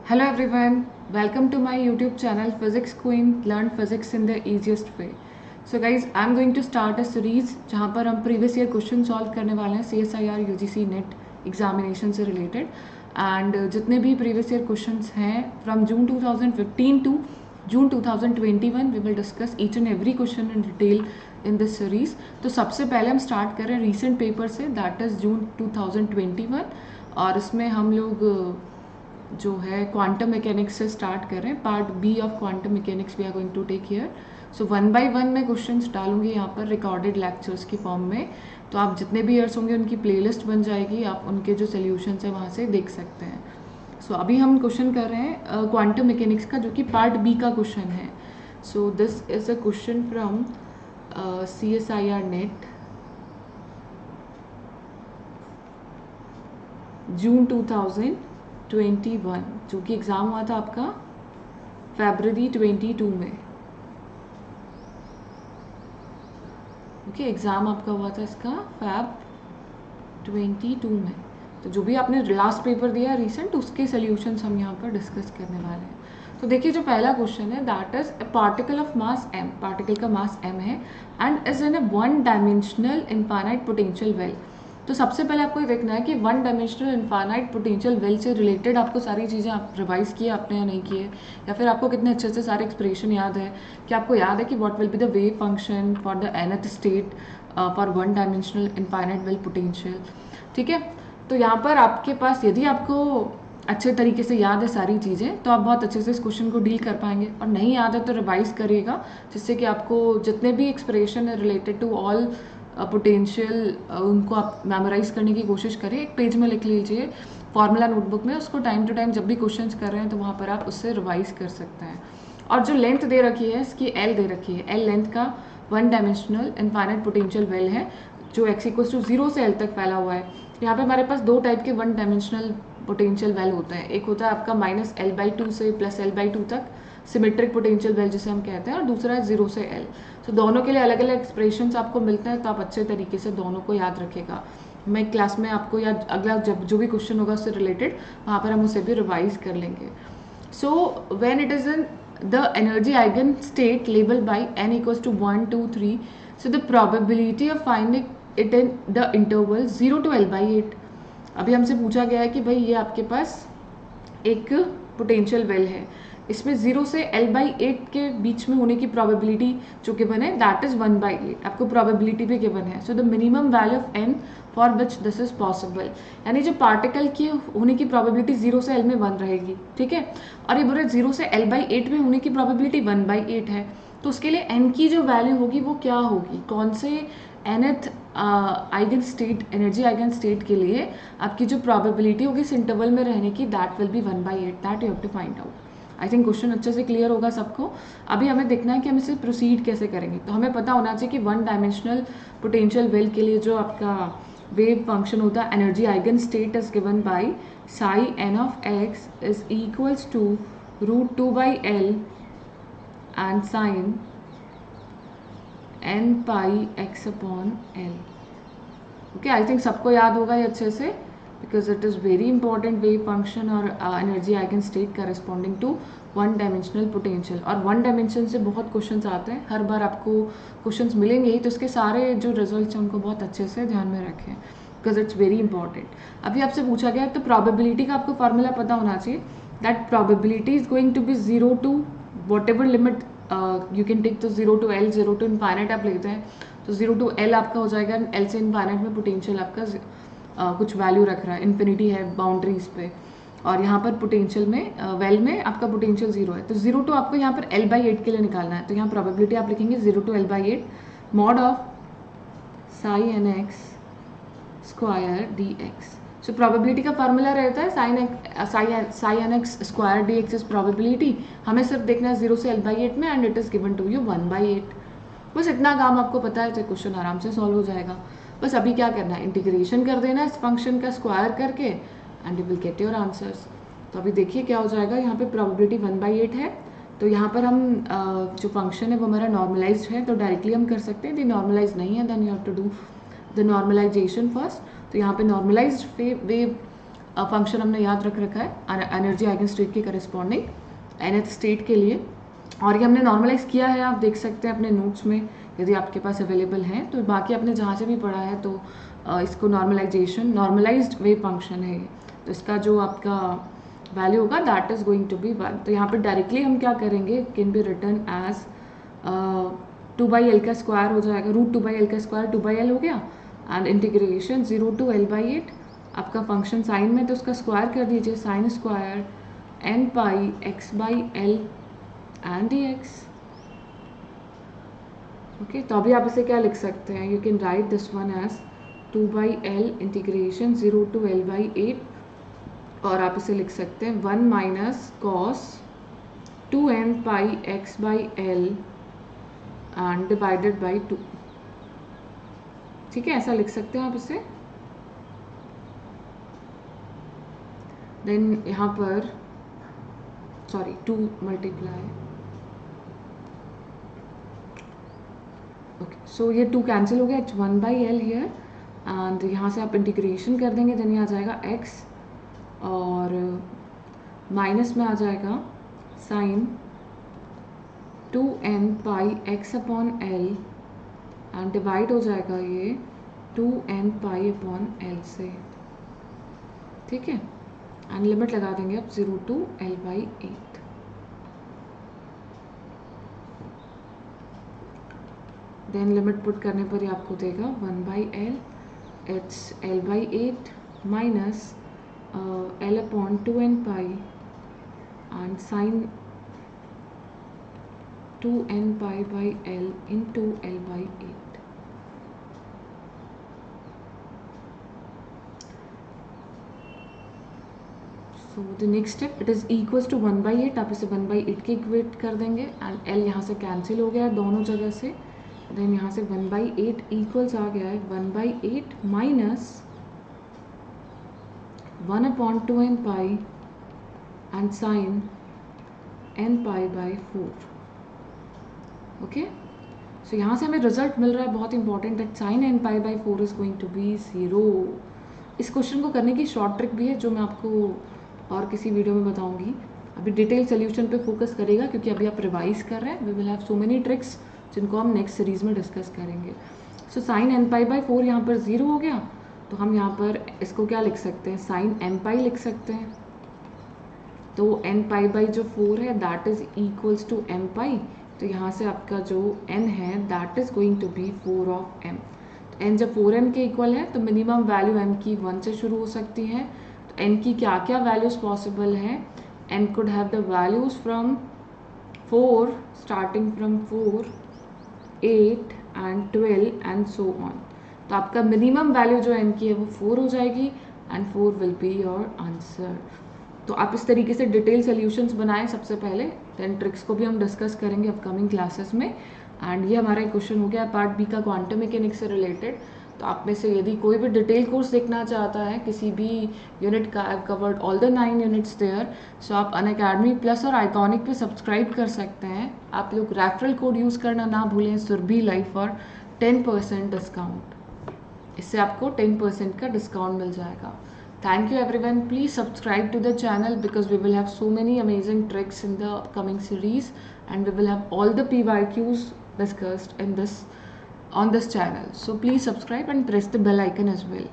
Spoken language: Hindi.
Hello everyone, welcome to my YouTube channel Physics Queen Learn Physics in the Easiest Way. So guys, I'm going to start a series जहाँ पर हम previous year question solve करने वाले हैं CSIR UGC NET examination से related and जितने भी previous year questions हैं from June 2015 to June 2021 we will discuss each and every question in detail in this series. तो सबसे पहले हम start कर रहे हैं recent paper से that is June 2021 और इसमें हम लोग जो है क्वांटम मैकेनिक्स से स्टार्ट कर रहे हैं. Part B of quantum mechanics we are going to take here. So one by one मैं क्वेश्चंस डालूंगी यहाँ पर रिकॉर्डेड लेक्चर्स की फॉर्म में. तो आप जितने भी ईयर्स होंगे उनकी प्लेलिस्ट बन जाएगी, आप उनके जो सोल्यूशंस है वहाँ से देख सकते हैं. सो अभी हम क्वेश्चन कर रहे हैं क्वांटम मैकेनिक्स का, जो कि पार्ट बी का क्वेश्चन है. So this is a question from CSIR NET June 2021, जो कि एग्ज़ाम हुआ था आपका फरवरी 22 में. ओके, एग्ज़ाम आपका हुआ था इसका Feb 22 में. तो जो भी आपने लास्ट पेपर दिया रिसेंट, उसके सोल्यूशंस हम यहाँ पर डिस्कस करने वाले हैं. तो देखिए, जो पहला क्वेश्चन है that is a particle of mass m. Particle का मास m है and is in A one dimensional infinite potential well. तो सबसे पहले आपको ये देखना है कि one dimensional infinite potential well से रिलेटेड आपको सारी चीज़ें आप रिवाइज किए आपने या नहीं किए, या फिर आपको कितने अच्छे से सारे एक्सप्रेशन याद है. कि आपको याद है कि what will be the wave function for the nth state for one dimensional infinite well potential. ठीक है, तो यहाँ पर आपके पास यदि आपको अच्छे तरीके से याद है सारी चीज़ें, तो आप बहुत अच्छे से इस क्वेश्चन को डील कर पाएंगे. और नहीं याद है तो रिवाइज करिएगा, जिससे कि आपको जितने भी एक्सप्रेशन है रिलेटेड टू ऑल पोटेंशियल उनको आप मेमोराइज करने की कोशिश करें. एक पेज में लिख लीजिए फॉर्मूला नोटबुक में, उसको टाइम टू टाइम जब भी क्वेश्चंस कर रहे हैं तो वहाँ पर आप उससे रिवाइज कर सकते हैं. और जो लेंथ दे रखी है इसकी L दे रखी है, L लेंथ का one dimensional infinite potential well है जो x इक्वल्स टू 0 से L तक फैला हुआ है. यहाँ पे हमारे पास दो टाइप के वन डायमेंशनल पोटेंशियल वेल होते हैं. एक होता है आपका -L/2 से +L/2 तक सिमेट्रिक पोटेंशियल वेल जिसे हम कहते हैं, और दूसरा है 0 से L. तो दोनों के लिए अलग अलग एक्सप्रेशंस आपको मिलते हैं, तो आप अच्छे तरीके से दोनों को याद रखेगा. मैं क्लास में आपको या अगला जब जो भी क्वेश्चन होगा उससे रिलेटेड वहाँ पर हम उसे भी रिवाइज कर लेंगे. So when it is in the energy eigenstate labeled by n equals to 1, 2, 3. So the probability of finding it in the interval 0 to L/8. अभी हमसे पूछा गया है कि भाई ये आपके पास एक पोटेंशियल वेल है, इसमें 0 से L/8 के बीच में होने की प्रोबेबिलिटी जो गिवन है दैट इज 1/8. आपको प्रोबेबिलिटी भी गिवन है. So the minimum value of n for which this is possible, यानी जो पार्टिकल की होने की प्रोबेबिलिटी 0 से L में 1 रहेगी. ठीक है, और ये बोले 0 से L/8 में होने की प्रोबेबिलिटी 1/8 है. तो उसके लिए n की जो वैल्यू होगी वो क्या होगी, कौन से nth eigen state, energy eigen state के लिए आपकी जो प्रोबेबिलिटी होगी इस इंटरवल में रहने की that will be 1/8. That you have to find out. I think question अच्छे से क्लियर होगा सबको. अभी हमें देखना है कि हम इसे प्रोसीड कैसे करेंगे. तो हमें पता होना चाहिए कि वन डायमेंशनल पोटेंशियल वेल के लिए जो आपका वेव फंक्शन होता है energy eigen state is given by psi n of x is equals to √2/L and sin n pi x upon L. Okay, I think सबको याद होगा ये अच्छे से, because it is very important wave function और energy eigen state corresponding to one dimensional potential. और वन डायमेंशन से बहुत क्वेश्चंस आते हैं, हर बार आपको क्वेश्चंस मिलेंगे ही, तो इसके सारे जो रिजल्ट्स हैं उनको बहुत अच्छे से ध्यान में रखें, बिकॉज इट्स वेरी इंपॉर्टेंट. अभी आपसे पूछा गया तो प्रोबेबिलिटी का आपको फार्मूला पता होना चाहिए. That probability is going to be 0 to whatever limit you can take. तो 0 टू L, 0 टू इनफाइनाइट आप लेते हैं, तो 0 टू L आपका हो जाएगा. L से इनफाइनाइट में पोटेंशियल आपका कुछ वैल्यू रख रहा है, इन्फिनिटी है बाउंड्रीज पे, और यहाँ पर पोटेंशियल में वेल में आपका पोटेंशियल 0 है. तो 0 टू आपको यहाँ पर L/8 के लिए निकालना है. तो यहाँ प्रोबेबिलिटी आप लिखेंगे 0 to L/8 mod of psi nx square dx. So probability का फार्मूला रहता है psi nx square dx is probability. हमें सिर्फ देखना है 0 से L/8 में, and it is given to you 1/8. बस इतना काम आपको पता है तो क्वेश्चन आराम से सॉल्व हो जाएगा. बस अभी क्या करना है, इंटीग्रेशन कर देना इस फंक्शन का स्क्वायर करके, and you will get your answers. तो अभी देखिए क्या हो जाएगा. यहाँ पे प्रोबेबिलिटी 1/8 है, तो यहाँ पर हम जो फंक्शन है वो हमारा नॉर्मलाइज है, तो डायरेक्टली हम कर सकते हैं. यदि नॉर्मलाइज नहीं है then you have to do the normalisation first. तो यहाँ पे नॉर्मलाइज्ड वेव फंक्शन हमने याद रख रखा है एनर्जी आइगन स्टेट के करस्पॉन्डिंग nth स्टेट के लिए, और ये हमने नॉर्मलाइज किया है, आप देख सकते हैं अपने नोट्स में यदि आपके पास अवेलेबल है। तो बाकी आपने जहाँ से भी पढ़ा है तो इसको नॉर्मलाइज्ड वेव फंक्शन है। तो इसका जो आपका वैल्यू होगा that is going to be 1। तो यहाँ पर डायरेक्टली हम क्या करेंगे, can be return as 2/L का स्क्वायर हो जाएगा, √2/L का स्क्वायर 2/L हो गया, एंड इंटीग्रेशन 0 to L/8 आपका फंक्शन साइन में तो उसका स्क्वायर कर दीजिए, sine square n pi x/L and dx। Okay, तो अभी आप इसे क्या लिख सकते हैं, you can write this one as 2/L integration 0 to L/8, और आप इसे लिख सकते हैं 1 minus cos 2n pi x/L and divided by 2। ठीक है, ऐसा लिख सकते हैं आप इसे। देन यहाँ पर 2 मल्टीप्लाई, ओके, सो ये 2 कैंसिल हो गया, इट्स 1/L हियर, एंड यहाँ से आप इंटीग्रेशन कर देंगे, देन ये आ जाएगा x, और माइनस में आ जाएगा sign 2n pi x/L and divide हो जाएगा ये 2n pi अपॉन L से। ठीक है, एंड लिमिट लगा देंगे अब 0 to L/8। Then limit put करने पर ही आपको देगा 1/L, it's L/8 minus L upon 2n pi and sine 2n pi by L into L/8। So the next step, it is equals to 1/8, आप इसे 1/8 के इक्वेट कर देंगे, एंड L यहाँ से कैंसिल हो गया है दोनों जगह से। देन यहाँ से 1/8 इक्वल्स आ गया है 1/8 minus 1 upon 2n pi and sine n pi by 4। Okay, so यहाँ से हमें रिजल्ट मिल रहा है बहुत important, that sine n pi by 4 is going to be 0। इस क्वेश्चन को करने की शॉर्ट ट्रिक भी है जो मैं आपको और किसी वीडियो में बताऊंगी। अभी डिटेल सोल्यूशन पे फोकस करेगा क्योंकि अभी आप रिवाइज कर रहे हैं। We will have so many tricks जिनको हम नेक्स्ट सीरीज में डिस्कस करेंगे। So sine n pi by 4 यहाँ पर 0 हो गया, तो हम यहाँ पर इसको क्या लिख सकते हैं, साइन m pi लिख सकते हैं। तो n pi by जो 4 है that is equals to m pi, तो यहाँ से आपका जो n है that is going to be 4 of m। तो n जब 4m के इक्वल है तो मिनिमम वैल्यू m की 1 से शुरू हो सकती है। तो n की क्या क्या वैल्यूज पॉसिबल है, n could have the values from 4 starting from 4, 8 and 12 and so on। तो आपका मिनिमम वैल्यू जो n की है वो 4 हो जाएगी and 4 will be your answer. तो आप इस तरीके से डिटेल सोल्यूशंस बनाएं सबसे पहले, देन ट्रिक्स को भी हम डिस्कस करेंगे अपकमिंग क्लासेस में। एंड ये हमारा क्वेश्चन हो गया पार्ट बी का क्वांटम मैकेनिक्स से रिलेटेड। तो आप में से यदि कोई भी डिटेल कोर्स देखना चाहता है किसी भी यूनिट का, I covered all the 9 units there, so आप अनअकैडमी प्लस और आइकॉनिक पे सब्सक्राइब कर सकते हैं। आप लोग रेफरल कोड यूज़ करना ना भूलें, सुरभि लाइव फॉर 10% डिस्काउंट। इससे आपको 10% का डिस्काउंट मिल जाएगा। Thank you everyone. Please subscribe to the channel because we will have so many amazing tricks in the upcoming series, and we will have all the PYQs discussed in this on this channel. So please subscribe and press the bell icon as well.